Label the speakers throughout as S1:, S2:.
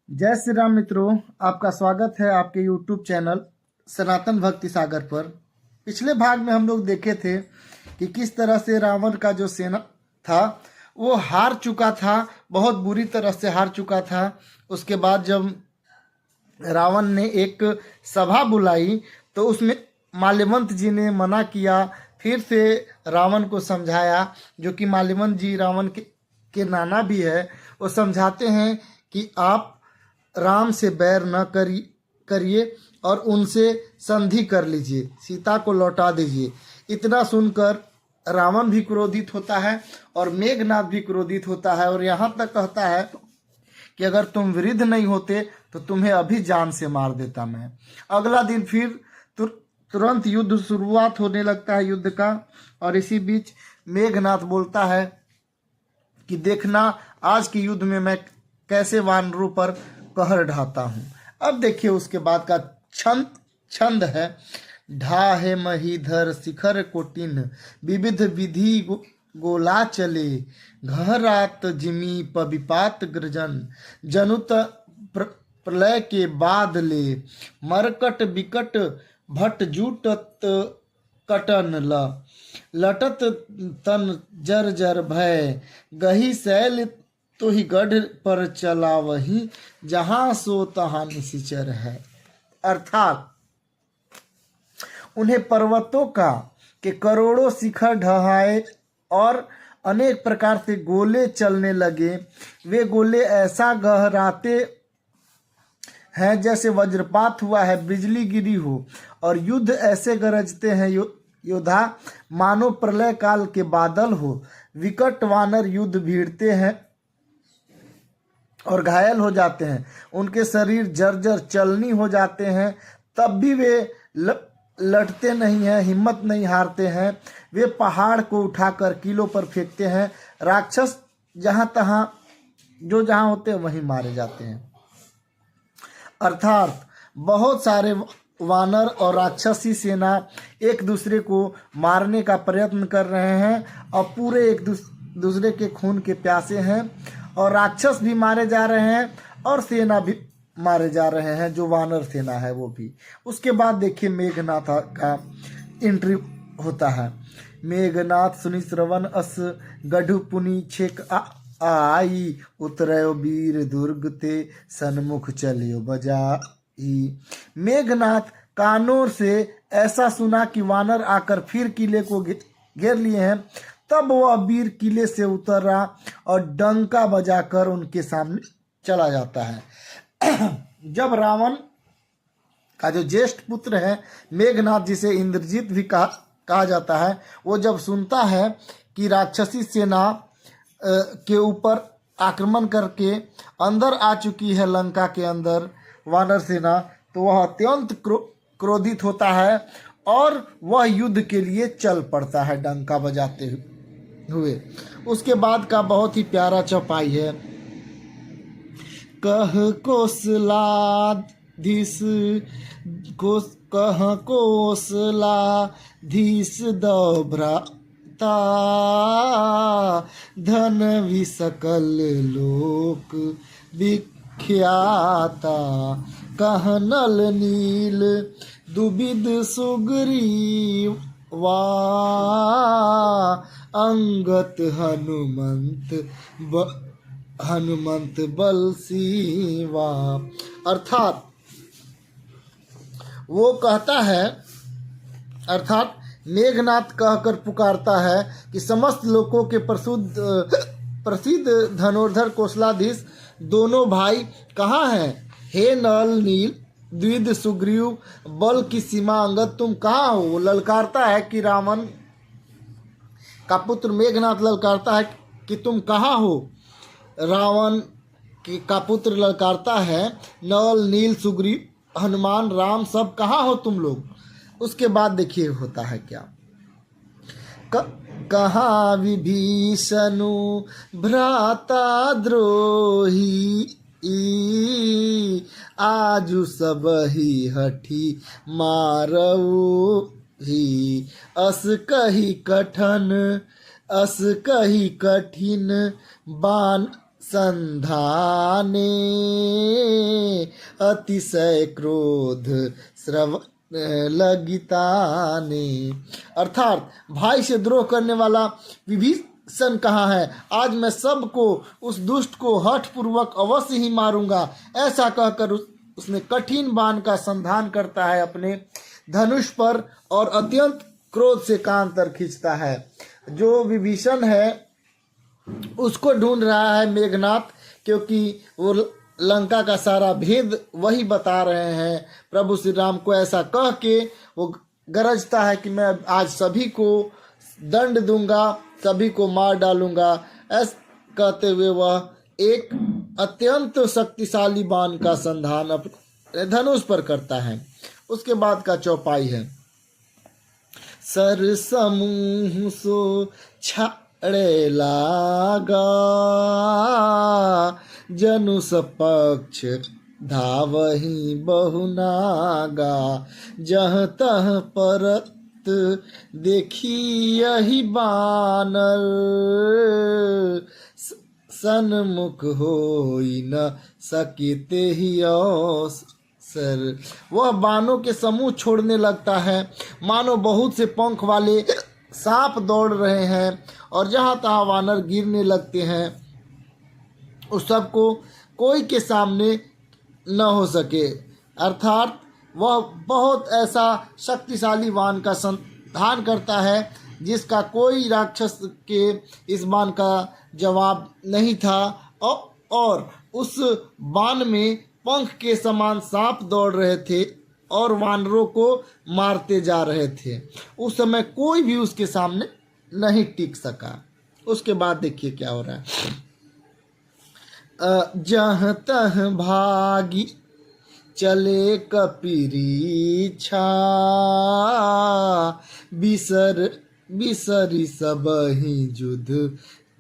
S1: जय श्री राम मित्रों, आपका स्वागत है आपके YouTube चैनल सनातन भक्ति सागर पर। पिछले भाग में हम लोग देखे थे कि किस तरह से रावण का जो सेना था वो हार चुका था, बहुत बुरी तरह से हार चुका था। उसके बाद जब रावण ने एक सभा बुलाई तो उसमें माल्यवंत जी ने मना किया, फिर से रावण को समझाया, जो कि माल्यवंत जी रावण के नाना भी है। वो समझाते हैं कि आप राम से बैर न करिए और उनसे संधि कर लीजिए, सीता को लौटा दीजिए। इतना सुनकर रावण भी क्रोधित होता है और मेघनाथ भी क्रोधित होता है और यहाँ तक कहता है कि अगर तुम वृद्ध नहीं होते तो तुम्हें अभी जान से मार देता मैं। अगला दिन फिर तुरंत युद्ध शुरुआत होने लगता है युद्ध का। और इसी बीच मेघनाथ बोलता है कि देखना आज के युद्ध में मैं कैसे वानरों पर कहर ढाता हूँ। अब देखिए उसके बाद का छंद है। ढाहे महीधर शिखर कोटिन विविध विधि गोला चले, घहरात जिमी पविपात ग्रजन जनुत प्रलय के बाद ले, मरकट विकट भट जूटत कटन ल, लटत तन जर जर भय, गही शैल तो ही गढ़ पर चला वही, जहां सो तहां निशिचर है। अर्थात उन्हें पर्वतों का के करोड़ों शिखर ढहाए और अनेक प्रकार से गोले चलने लगे। वे गोले ऐसा गहराते हैं जैसे वज्रपात हुआ है, बिजली गिरी हो, और युद्ध ऐसे गरजते हैं योद्धा मानो प्रलय काल के बादल हो। विकट वानर युद्ध भिड़ते हैं और घायल हो जाते हैं, उनके शरीर जर्जर चलनी हो जाते हैं, तब भी वे लटते नहीं हैं, हिम्मत नहीं हारते हैं। वे पहाड़ को उठाकर किलों पर फेंकते हैं। राक्षस जहां तहां जो जहां होते हैं वहीं मारे जाते हैं। अर्थात बहुत सारे वानर और राक्षसी सेना एक दूसरे को मारने का प्रयत्न कर रहे हैं और पूरे एक दूसरे के खून के प्यासे हैं, और राक्षस भी मारे जा रहे हैं और सेना भी मारे जा रहे हैं, जो वानर सेना है वो भी। उसके बाद देखिए मेघनाथ का एंट्री होता है। मेघनाथ सुनि श्रवण अस गढ़ पुनि छेक आई, उतरयो वीर दुर्ग ते सन्मुख चलियो बजाई। मेघनाथ कानों से ऐसा सुना कि वानर आकर फिर किले को घेर लिए हैं, तब वह वीर किले से उतरा और डंका बजाकर उनके सामने चला जाता है। जब रावण का जो ज्येष्ठ पुत्र है मेघनाथ, जिसे इंद्रजीत भी कहा जाता है, वो जब सुनता है कि राक्षसी सेना के ऊपर आक्रमण करके अंदर आ चुकी है लंका के अंदर वानर सेना, तो वह अत्यंत क्रोधित होता है और वह युद्ध के लिए चल पड़ता है डंका बजाते हुए। उसके बाद का बहुत ही प्यारा चौपाई है। कह कोसलाधीश कह कोसलाधीश दौभ्राता, धन भी सकल लोक विख्याता, कह नल नील दुबिद सुग्रीवा, अंगत हनुमंत बल सीवा। अर्थात वो कहता है, अर्थात मेघनाथ कहकर पुकारता है कि समस्त लोकों के प्रसिद्ध धनुर्धर कोसलाधीश दोनों भाई कहाँ हैं? हे नल नील द्विद सुग्रीव बल की सीमा अंगद, तुम कहाँ हो? वो ललकारता है कि रावण का पुत्र मेघनाथ ललकारता है कि तुम कहाँ हो? रावण का पुत्र ललकारता है, नल नील सुग्रीव हनुमान राम सब कहाँ हो तुम लोग? उसके बाद देखिए होता है क्या। कहाँ विभीषणु भ्राता द्रोही, आजु सब ही हठी मारऊ ही, अस कही कठिन बान संधाने, अतिशय क्रोध श्रवण लगिताने। अर्थात भाई से द्रोह करने वाला विभीषण कहाँ है? आज मैं सबको, उस दुष्ट को हठपूर्वक अवश्य ही मारूंगा। ऐसा कहकर उसने कठिन बाण का संधान करता है अपने धनुष पर और अत्यंत क्रोध से कान तर खींचता है। जो विभीषण है उसको ढूंढ रहा है मेघनाथ, क्योंकि वो लंका का सारा भेद वही बता रहे हैं। प्रभु श्री राम को ऐसा कह के वो गरजता है कि मैं आज सभी को दंड दूंगा, सभी को मार डालूंगा। ऐसा कहते हुए वह एक अत्यंत शक्तिशाली बाण का संधान अपने धनुष पर करता है। उसके बाद का चौपाई है, सर समूह सो छाड़े लागा, जनु सपक्ष धावहि बहुनागा, जह तह परत देखी यही बानर, सन्मुख होई न सकिते ही अवसर। वह बानों के समूह छोड़ने लगता है, मानो बहुत से पंख वाले सांप दौड़ रहे हैं, और जहाँ तहाँ वानर गिरने लगते हैं। उस सबको कोई के सामने न हो सके। अर्थात वह बहुत ऐसा शक्तिशाली बाण का संधान करता है जिसका कोई राक्षस के इस बाण का जवाब नहीं था, और उस बाण में पंख के समान सांप दौड़ रहे थे और वानरों को मारते जा रहे थे। उस समय कोई भी उसके सामने नहीं टिक सका। उसके बाद देखिए क्या हो रहा है, जहाँ तह भागी चले कपिरीछा, बिसरी सबहि जुध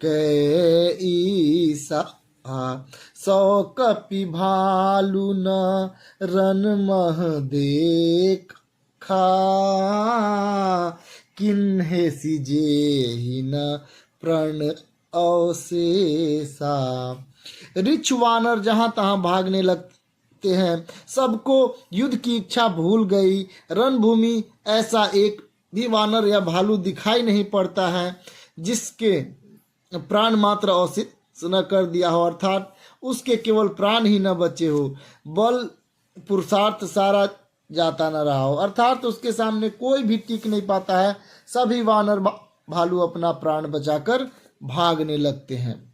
S1: कै ईसा, सौ कपि भालू न रन मह देखा, किन्हे सिजे ही न प्रण अवशेषा। ऋक्ष वानर जहां तहां भागने लगते हैं, सबको युद्ध की इच्छा भूल गई। रणभूमि ऐसा एक भी वानर या भालू दिखाई नहीं पड़ता है जिसके प्राण मात्र अवशेष न कर दिया हो, अर्थात उसके केवल प्राण ही न बचे हो, बल पुरुषार्थ सारा जाता न रहा हो, अर्थात उसके सामने कोई भी टिक नहीं पाता है। सभी वानर भालू अपना प्राण बचाकर भागने लगते हैं।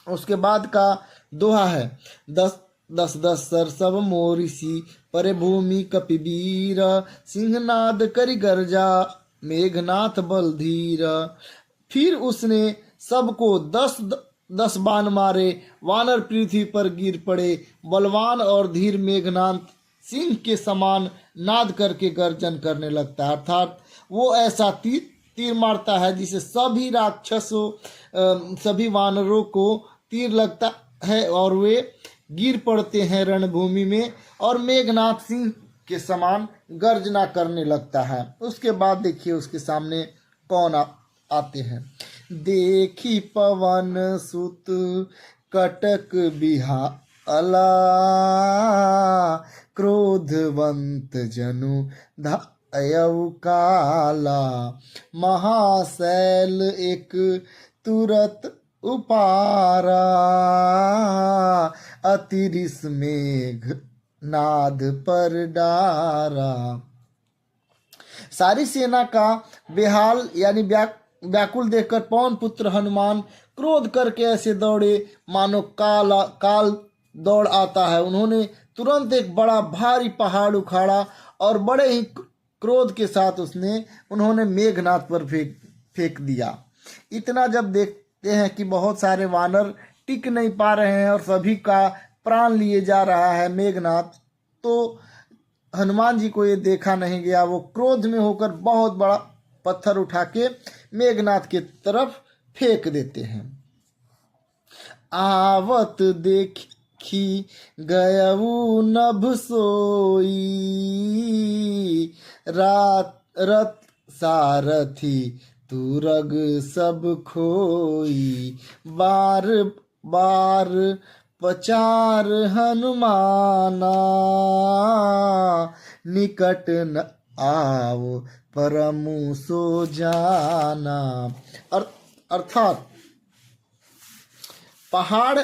S1: उसके बाद का दोहा है, दस दस दस सर सब मोरिसी, परे भूमि कपिवीर, सिंहनाद करि गर्जा, मेघनाथ बलधीर। फिर उसने सबको 10 बाण मारे, वानर पृथ्वी पर गिर पड़े। बलवान और धीर मेघनाथ सिंह के समान नाद करके गर्जन करने लगता है, अर्थात वो ऐसा तीर मारता है जिसे सभी राक्षसों, सभी वानरों को तीर लगता है और वे गिर पड़ते हैं रणभूमि में, और मेघनाथ सिंह के समान गर्जना करने लगता है। उसके बाद देखिए उसके सामने कौन आते हैं, देखी पवन सुत कटक बिहाला, क्रोधवंत जनु धयउ काला, महाशैल एक तुरत उपारा, अतिरिस मेघ नाद पर डारा। सारी सेना का बेहाल यानी व्याकुल देखकर पवन पुत्र हनुमान क्रोध करके ऐसे दौड़े मानो काल दौड़ आता है। उन्होंने तुरंत एक बड़ा भारी पहाड़ उखाड़ा और बड़े ही क्रोध के साथ उन्होंने मेघनाथ पर फेंक दिया। इतना जब देखते हैं कि बहुत सारे वानर टिक नहीं पा रहे हैं और सभी का प्राण लिए जा रहा है मेघनाथ, तो हनुमान जी को ये देखा नहीं गया। वो क्रोध में होकर बहुत बड़ा पत्थर उठा के मेघनाथ के तरफ फेंक देते हैं। आवत देखी गयऊ नभ सोई, रत सारथी तुरग सब खोई, बार बार पचार हनुमाना, निकट न आओ परमु सो जाना। अर्थात पहाड़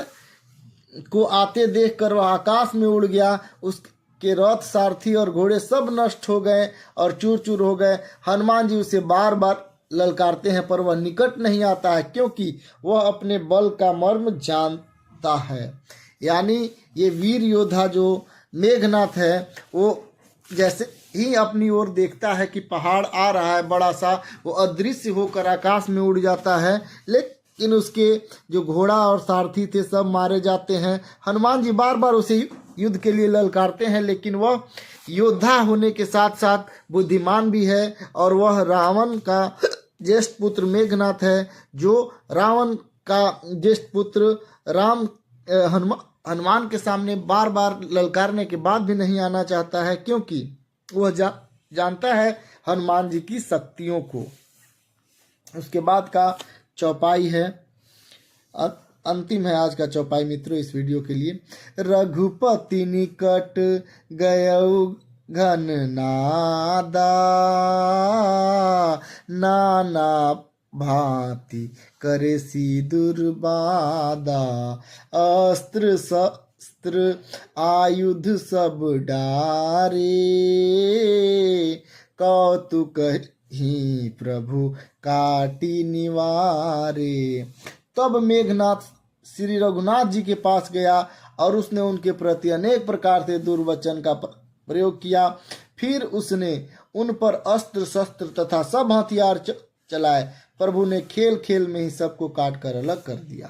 S1: को आते देखकर वह आकाश में उड़ गया, उसके रथ सारथी और घोड़े सब नष्ट हो गए और चूर चूर हो गए। हनुमान जी उसे बार बार ललकारते हैं पर वह निकट नहीं आता है, क्योंकि वह अपने बल का मर्म जानता है। यानी ये वीर योद्धा जो मेघनाथ है, वो जैसे ही अपनी ओर देखता है कि पहाड़ आ रहा है बड़ा सा, वो अदृश्य होकर आकाश में उड़ जाता है, लेकिन उसके जो घोड़ा और सारथी थे सब मारे जाते हैं। हनुमान जी बार बार उसे युद्ध के लिए ललकारते हैं, लेकिन वह योद्धा होने के साथ साथ बुद्धिमान भी है, और वह रावण का ज्येष्ठ पुत्र मेघनाथ है, जो रावण का ज्येष्ठ पुत्र राम हनुमान के सामने बार बार ललकारने के बाद भी नहीं आना चाहता है, क्योंकि वह जानता है हनुमान जी की शक्तियों को। उसके बाद का चौपाई है, अंतिम है आज का चौपाई मित्रों इस वीडियो के लिए। रघुपति निकट गयौ घन नादा, नाना भांति करे सी दुर्बादा, अस्त्र शस्त्र आयुध सब डारे, कौतुक ही प्रभु काटी निवारे। तब मेघनाथ श्री रघुनाथ जी के पास गया और उसने उनके प्रति अनेक प्रकार से दुर्वचन का प्रयोग किया। फिर उसने उन पर अस्त्र शस्त्र तथा सब हथियार चलाए। प्रभु ने खेल खेल में ही सबको काट कर अलग कर दिया।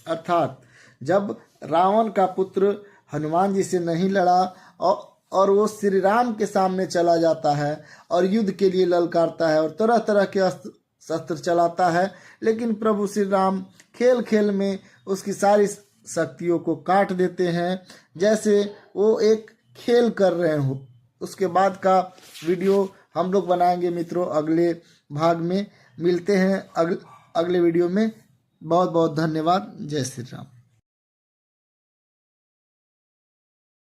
S1: अर्थात जब रावण का पुत्र हनुमान जी से नहीं लड़ा और वो श्री राम के सामने चला जाता है और युद्ध के लिए ललकारता है और तरह तरह के अस्त्र शस्त्र चलाता है, लेकिन प्रभु श्री राम खेल खेल में उसकी सारी शक्तियों को काट देते हैं, जैसे वो एक खेल कर रहे हो। उसके बाद का वीडियो हम लोग बनाएंगे मित्रों अगले भाग में। मिलते हैं अगले वीडियो में। बहुत बहुत धन्यवाद। जय श्री राम।